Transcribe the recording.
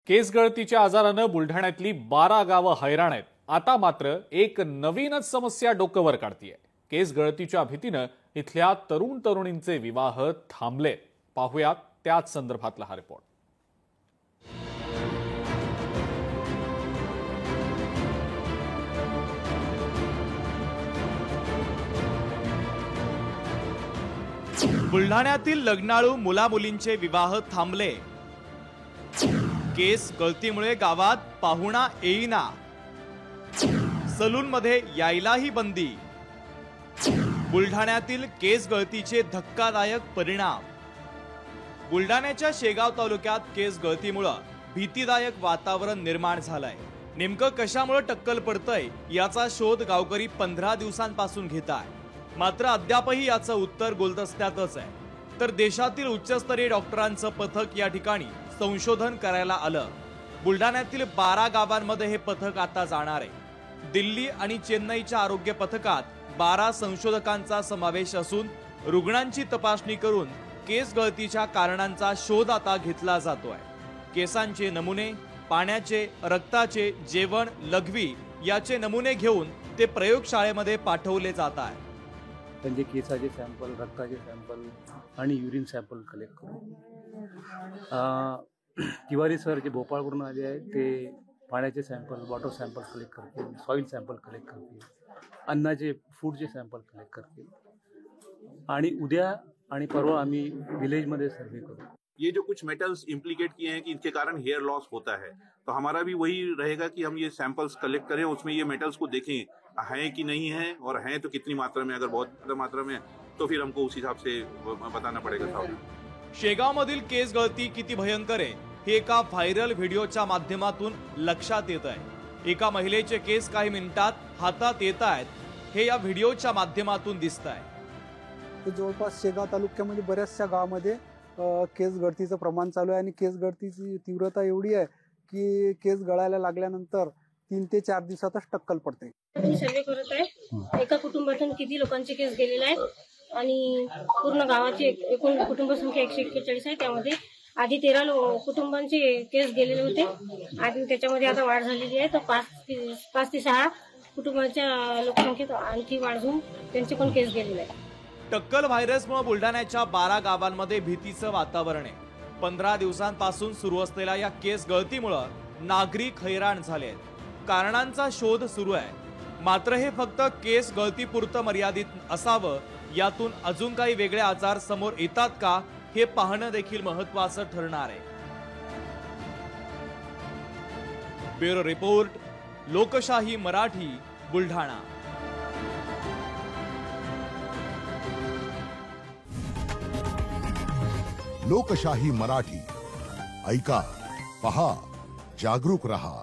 केस गळतीच्या आजारानं बुलढाण्यातली 12 गावं हैराण आहेत। आता मात्र एक नवीनच समस्या डोकं वर काढतीये। केस गळतीच्या भीतीनं इथल्या तरुण तरुणींचे विवाह थांबले। पाहुयात त्याच संदर्भातला हा रिपोर्ट। बुलढाण्यातील लग्नाळू मुलामुलींचे विवाह थांबले। केस गळतीमुळे गावात पाहुणा येईना, सलून मध्ये यायलाही बंदी। बुलढाण्यातील केस गळतीचे धक्कादायक परिणाम। बुलढाण्याच्या शेगाव तालुक्यात केस गळतीमुळे भीतीदायक वातावरण निर्माण झालंय। नेमकं कशामुळे टक्कल पडतंय याचा शोध गावकरी 15 दिवसांपासून घेताय, मात्र अद्यापही याचं उत्तर गुलदस्त्यातच आहे। तर देशातील उच्चस्तरीय डॉक्टरांचं पथक या ठिकाणी संशोधन करायला आलं। बुलढाण्यातील 12 गावांमध्ये हे पथक आता जाणार आहे। दिल्ली आणि चेन्नईच्या आरोग्य पथकात 12 संशोधकांचा समावेश असून रुग्णांची तपासणी करून केस गळतीच्या कारणांचा शोध आता घेतला जातोय। केसांचे नमुने, पाण्याचे, रक्ताचे, जेवण, लघवी याचे नमुने घेऊन ते प्रयोगशाळेमध्ये पाठवले जात आहे। त्यांचे केसाचे सॅम्पल, रक्ताचे सॅम्पल आणि युरिन सॅम्पल कलेक्ट करू। तिवारी सर जे भोपाळवरून आले आहेत ते पाण्याचे सॅम्पल, वॉटर सॅम्पल कलेक्ट करतील, सॉइल सॅम्पल कलेक्ट करतील, अन्नाचे फूडचे सॅम्पल कलेक्ट करतील आणि उद्या आणि परवा आम्ही विलेजमध्ये सर्वे करू। ये जो कुछ मेटल्स इम्प्लीकेट किए हैं कि इनके कारण हेयर लॉस होता है, तो हमारा भी वही रहेगा कि हम ये सैंपल्स कलेक्ट करें, उसमें ये मेटल्स को देखें है कि नहीं है, और हैं तो कितनी मात्रा में। अगर बहुत ज्यादा मात्रा में तो फिर हमको उस हिसाब से बताना पड़ेगा साहब। शेगाव मधील केस गळती किती भयंकर आहे हे एका व्हायरल व्हिडिओच्या माध्यमातून लक्षात येत आहे। एका महिलेचे केस काही मिनिटात हातात येत आहेत हे या व्हिडिओच्या माध्यमातून दिसत आहे। जवळपास शेगाव तालुक्यामध्ये बऱ्याचशा गावामध्ये केस गळतीचं प्रमाण चालू आहे आणि केस गळतीची तीव्रता एवढी आहे की केस गळायला लागल्यानंतर 3 ते 4 दिवसातच टक्कल पडते। मी सर्वे करत आहे एका कुटुंबातून किती लोकांचे केस गेलेले आहेत आणि पूर्ण गावाची एकूण कुटुंब संख्या 141 आहे। त्यामध्ये आधी 13 कुटुंबांचे केस गेलेले होते आणि त्याच्यामध्ये आता वाढ झालेली आहे। तर 5 ते 6 कुटुंबाच्या लोकसंख्येत आणखी वाढून त्यांचे पण केस गेलेले आहेत। टक्कल व्हायरसमुळे बुलढाण्याच्या 12 गावांमध्ये भीतीचं वातावरण आहे। 15 दिवसांपासून सुरू असलेल्या या केस गळतीमुळे नागरिक हैराण झाले आहेत। कारणांचा शोध सुरू आहे, मात्र हे फक्त केस गळतीपुरतं मर्यादित असावं, यातून अजून काही वेगळे आजार समोर येतात का हे पाहणं देखील महत्त्वाचं ठरणार आहे। ब्युरो रिपोर्ट, लोकशाही मराठी, बुलढाणा। लोकशाही मराठी, ऐका, पहा, जागरूक रहा।